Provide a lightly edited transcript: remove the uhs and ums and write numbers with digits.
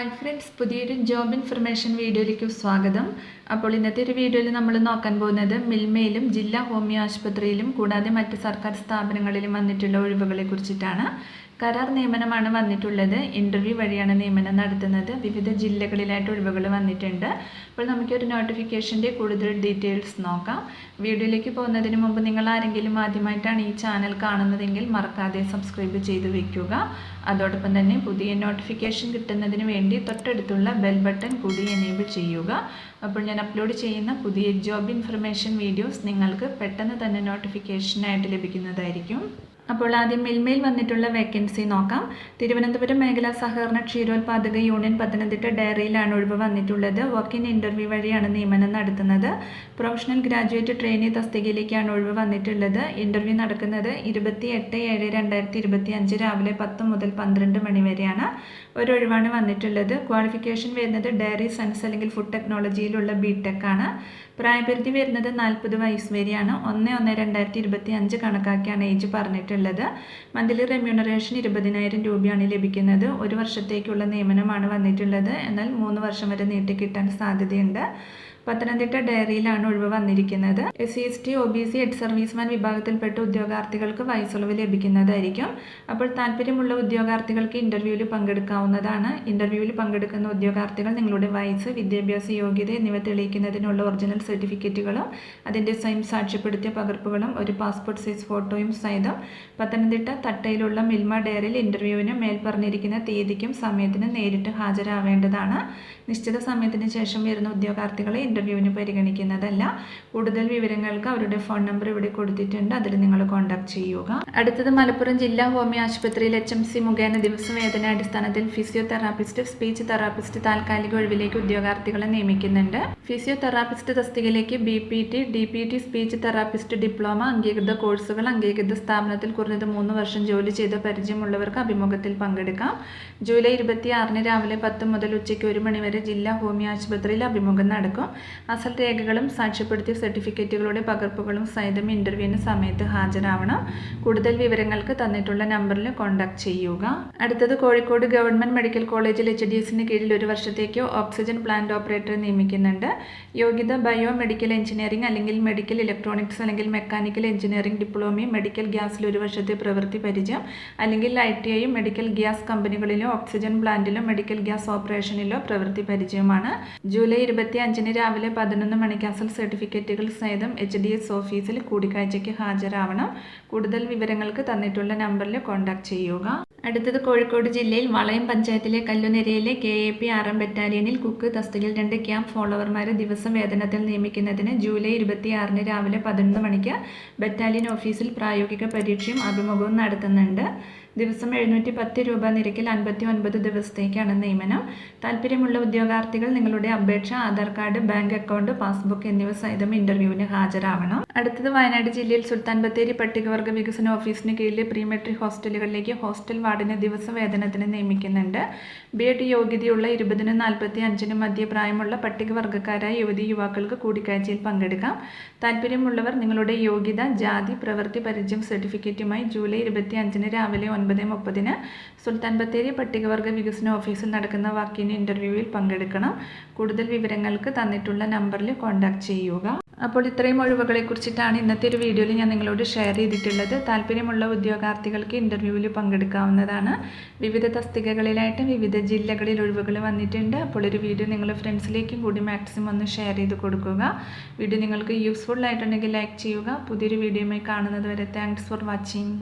Hi friends, പുതിയൊരു job information വീഡിയോയിലേക്ക് സ്വാഗതം. അപ്പോൾ ഇന്നത്തെ ഒരു വീഡിയോയിൽ നമ്മൾ നോക്കാൻ പോകുന്നത് മിൽമയിലും ജില്ലാ ഹോമിയോ ആശുപത്രിയിലും കൂടാതെ മറ്റ് സർക്കാർ സ്ഥാപനങ്ങളിലും വന്നിട്ടുള്ള ഒഴിവുകളെ കുറിച്ചിട്ടാണ്. കരാർ നിയമനമാണ് വന്നിട്ടുള്ളത്. ഇൻ്റർവ്യൂ വഴിയാണ് നിയമനം നടത്തുന്നത്. വിവിധ ജില്ലകളിലായിട്ട് ഒഴിവുകൾ വന്നിട്ടുണ്ട്. അപ്പോൾ നമുക്കൊരു നോട്ടിഫിക്കേഷൻ്റെ കൂടുതൽ ഡീറ്റെയിൽസ് നോക്കാം. വീഡിയോയിലേക്ക് പോകുന്നതിന് മുമ്പ് നിങ്ങൾ ആരെങ്കിലും ആദ്യമായിട്ടാണ് ഈ ചാനൽ കാണുന്നതെങ്കിൽ മറക്കാതെ സബ്സ്ക്രൈബ് ചെയ്ത് വയ്ക്കുക. അതോടൊപ്പം തന്നെ പുതിയ നോട്ടിഫിക്കേഷൻ കിട്ടുന്നതിന് വേണ്ടി തൊട്ടടുത്തുള്ള ബെൽ ബട്ടൺ കൂടി എനേബിൾ ചെയ്യുക. അപ്പോൾ ഞാൻ അപ്ലോഡ് ചെയ്യുന്ന പുതിയ ജോബ് ഇൻഫർമേഷൻ വീഡിയോസ് നിങ്ങൾക്ക് പെട്ടെന്ന് തന്നെ നോട്ടിഫിക്കേഷനായിട്ട് ലഭിക്കുന്നതായിരിക്കും. അപ്പോൾ ആദ്യം മിൽമയിൽ വന്നിട്ടുള്ള വേക്കൻസി നോക്കാം. തിരുവനന്തപുരം മേഖലാ സഹകരണ ക്ഷീരോത്പാദക യൂണിയൻ പത്തനംതിട്ട ഡയറിയിലാണ് ഒഴിവ് വന്നിട്ടുള്ളത്. വർക്ക് ഇൻ ഇൻ്റർവ്യൂ വഴിയാണ് നിയമനം നടത്തുന്നത്. പ്രൊഫഷണൽ ഗ്രാജുവേറ്റ് ട്രെയിനി തസ്തികയിലേക്കാണ് ഒഴിവ് വന്നിട്ടുള്ളത്. ഇൻ്റർവ്യൂ നടക്കുന്നത് 28/7/2025 രാവിലെ 10 മുതൽ 12 മണി വരെയാണ്. ഒരൊഴിവാണ് വന്നിട്ടുള്ളത്. ക്വാളിഫിക്കേഷൻ വരുന്നത് ഡയറി സയൻസ് അല്ലെങ്കിൽ ഫുഡ് ടെക്നോളജിയിലുള്ള BTech ആണ്. പ്രായപരിധി വരുന്നത് 40 വയസ്സ് വരെയാണ്. 1/1/2025 കണക്കാക്കിയാണ് ഏജ് പറഞ്ഞിട്ടുള്ളത്. മന്ത്ലി റെമ്യൂണറേഷൻ 20,000 രൂപയാണ് ലഭിക്കുന്നത്. 1 വർഷത്തേക്കുള്ള നിയമനമാണ് വന്നിട്ടുള്ളത്. എന്നാൽ 3 വർഷം വരെ നീട്ടിക്കിട്ടാൻ സാധ്യതയുണ്ട്. പത്തനംതിട്ട ഡയറിയിലാണ് ഒഴിവ് വന്നിരിക്കുന്നത്. SC/ST OBC എക്സ് സർവീസ്മാൻ വിഭാഗത്തിൽപ്പെട്ട ഉദ്യോഗാർത്ഥികൾക്ക് വയസ്സുളവ് ലഭിക്കുന്നതായിരിക്കും. അപ്പോൾ താല്പര്യമുള്ള ഉദ്യോഗാർത്ഥികൾക്ക് ഇൻ്റർവ്യൂവിൽ പങ്കെടുക്കാവുന്നതാണ്. ഇൻ്റർവ്യൂവിൽ പങ്കെടുക്കുന്ന ഉദ്യോഗാർത്ഥികൾ നിങ്ങളുടെ വയസ്സ്, വിദ്യാഭ്യാസ യോഗ്യത എന്നിവ തെളിയിക്കുന്നതിനുള്ള ഒറിജിനൽ സർട്ടിഫിക്കറ്റുകളും അതിൻ്റെ സ്വയം സാക്ഷ്യപ്പെടുത്തിയ പകർപ്പുകളും ഒരു പാസ്പോർട്ട് സൈസ് ഫോട്ടോയും സഹിതം പത്തനംതിട്ട തട്ടയിലുള്ള മിൽമ ഡയറിയിൽ ഇൻ്റർവ്യൂവിന് മേൽ പറഞ്ഞിരിക്കുന്ന തീയതിക്കും സമയത്തിനും നേരിട്ട് ഹാജരാവേണ്ടതാണ്. നിശ്ചിത സമയത്തിന് ശേഷം വരുന്ന ഉദ്യോഗാർത്ഥികളെ ഇൻ്റർവ്യൂവിന് പരിഗണിക്കുന്നതല്ല. കൂടുതൽ വിവരങ്ങൾക്ക് അവരുടെ ഫോൺ നമ്പർ ഇവിടെ കൊടുത്തിട്ടുണ്ട്. അതിൽ നിങ്ങൾ കോൺടാക്ട് ചെയ്യുക. അടുത്തത് മലപ്പുറം ജില്ലാ ഹോമിയോ ആശുപത്രിയിൽ HMC മുഖേന ദിവസവേതന അടിസ്ഥാനത്തിൽ ഫിസിയോതെറാപ്പിസ്റ്റ്, സ്പീച്ച് തെറാപ്പിസ്റ്റ് താൽക്കാലിക ഒഴിവിലേക്ക് ഉദ്യോഗാർത്ഥികളെ നിയമിക്കുന്നുണ്ട്. ഫിസിയോതെറാപ്പിസ്റ്റ് തസ്തികയിലേക്ക് BPT, DPT, speech therapist diploma, അംഗീകൃത കോഴ്സുകൾ, അംഗീകൃത സ്ഥാപനത്തിൽ കുറഞ്ഞത് 3 വർഷം ജോലി ചെയ്ത പരിചയമുള്ളവർക്ക് അഭിമുഖത്തിൽ പങ്കെടുക്കാം. ജൂലൈ 26 രാവിലെ 10 മുതൽ ഉച്ചയ്ക്ക് 1 മണി വരെ ജില്ലാ ഹോമിയോ ആശുപത്രിയിൽ അഭിമുഖം നടക്കും. അസൽ രേഖകളും സാക്ഷ്യപ്പെടുത്തിയ സർട്ടിഫിക്കറ്റുകളുടെ പകർപ്പുകളും സഹിതം ഇൻ്റർവ്യൂവിന് സമയത്ത് ഹാജരാവണം. കൂടുതൽ വിവരങ്ങൾക്ക് തന്നിട്ടുള്ള നമ്പറിൽ കോൺടാക്ട് ചെയ്യുക. അടുത്തത് കോഴിക്കോട് ഗവൺമെൻറ് മെഡിക്കൽ കോളേജിൽ HDSന് കീഴിൽ 1 വർഷത്തേക്ക് ഓക്സിജൻ പ്ലാന്റ് ഓപ്പറേറ്റർ നിയമിക്കുന്നുണ്ട്. യോഗ്യത ബയോ മെഡിക്കൽ എഞ്ചിനീയറിംഗ് അല്ലെങ്കിൽ മെഡിക്കൽ ഇലക്ട്രോണിക്സ് അല്ലെങ്കിൽ മെക്കാനിക്കൽ എഞ്ചിനീയറിംഗ് ഡിപ്ലോമയും മെഡിക്കൽ ഗ്യാസിൽ 1 വർഷത്തെ പ്രവൃത്തി പരിചയം അല്ലെങ്കിൽ ITI മെഡിക്കൽ ഗ്യാസ് കമ്പനികളിലോ ഓക്സിജൻ പ്ലാന്റിലോ മെഡിക്കൽ ഗ്യാസ് ഓപ്പറേഷനിലോ പ്രവൃത്തി പരിചയമാണ്. ജൂലൈ 25 രാവിലെ 11 മണിക്ക് അസൽ സർട്ടിഫിക്കറ്റുകൾ സഹിതം HDS ഓഫീസിൽ കൂടിക്കാഴ്ചയ്ക്ക് ഹാജരാവണം. കൂടുതൽ വിവരങ്ങൾക്ക് തന്നിട്ടുള്ള നമ്പറിൽ കോൺടാക്ട് ചെയ്യുക. അടുത്തത് കോഴിക്കോട് ജില്ലയിൽ വളയം പഞ്ചായത്തിലെ കല്ലുനെരയിലെ KAP 6ാം ബറ്റാലിയനിൽ കുക്ക് തസ്തികയിൽ 2 ക്യാമ്പ് ഫോളോവർമാരെ ദിവസം വേതനത്തിൽ നിയമിക്കുന്നതിന് ജൂലൈ 26 രാവിലെ 11 മണിക്ക് ബറ്റാലിയൻ ഓഫീസിൽ പ്രായോഗിക പരീക്ഷയും അഭിമുഖവും നടത്തുന്നുണ്ട്. ദിവസം 710 രൂപ നിരക്കിൽ 59 ദിവസത്തേക്കാണ് നിയമനം. താല്പര്യമുള്ള ഉദ്യോഗാർത്ഥികൾ നിങ്ങളുടെ അപേക്ഷ, Aadhaar card, bank account, passbook എന്നിവ സഹിതം ഇൻ്റർവ്യൂവിന് ഹാജരാവണം. അടുത്തത് വയനാട് ജില്ലയിൽ സുൽത്താൻ ബത്തേരി പട്ടികവർഗ വികസന ഓഫീസിന് കീഴിലെ പ്രീ മെട്രിക് ഹോസ്റ്റലുകളിലേക്ക് ഹോസ്റ്റൽ വാർഡിന് ദിവസവേതനത്തിന് നിയമിക്കുന്നുണ്ട്. B.Ed യോഗ്യതയുള്ള 20-നും 45-നും മധ്യ പ്രായമുള്ള പട്ടികവർഗക്കാരായ യുവതി യുവാക്കൾക്ക് കൂടിക്കാഴ്ചയിൽ പങ്കെടുക്കാം. താല്പര്യമുള്ളവർ നിങ്ങളുടെ യോഗ്യത, ജാതി, പ്രവൃത്തി പരിചയം സർട്ടിഫിക്കറ്റുമായി ജൂലൈ 25 രാവിലെ 9:30 സുൽത്താൻ ബത്തേരി പട്ടികവർഗ വികസന ഓഫീസിൽ നടക്കുന്ന വാക്കിൻ ഇൻ്റർവ്യൂവിൽ പങ്കെടുക്കണം. കൂടുതൽ വിവരങ്ങൾക്ക് തന്നിട്ടുള്ള നമ്പറിൽ കോൺടാക്ട് ചെയ്യുക. അപ്പോൾ ഇത്രയും ഒഴിവുകളെ കുറിച്ചിട്ടാണ് ഇന്നത്തെ ഒരു വീഡിയോയിൽ ഞാൻ നിങ്ങളോട് ഷെയർ ചെയ്തിട്ടുള്ളത്. താല്പര്യമുള്ള ഉദ്യോഗാർത്ഥികൾക്ക് ഇൻ്റർവ്യൂവിൽ പങ്കെടുക്കാവുന്നതാണ്. വിവിധ തസ്തികകളിലായിട്ട് വിവിധ ജില്ലകളിൽ ഒഴിവുകൾ വന്നിട്ടുണ്ട്. അപ്പോൾ ഒരു വീഡിയോ നിങ്ങൾ ഫ്രണ്ട്സിലേക്കും കൂടി മാക്സിമം ഒന്ന് ഷെയർ ചെയ്ത് കൊടുക്കുക. വീഡിയോ നിങ്ങൾക്ക് യൂസ്ഫുൾ ആയിട്ടുണ്ടെങ്കിൽ ലൈക്ക് ചെയ്യുക. പുതിയൊരു വീഡിയോയുമായി കാണുന്നത് വരെ താങ്ക്സ് ഫോർ വാച്ചിങ്.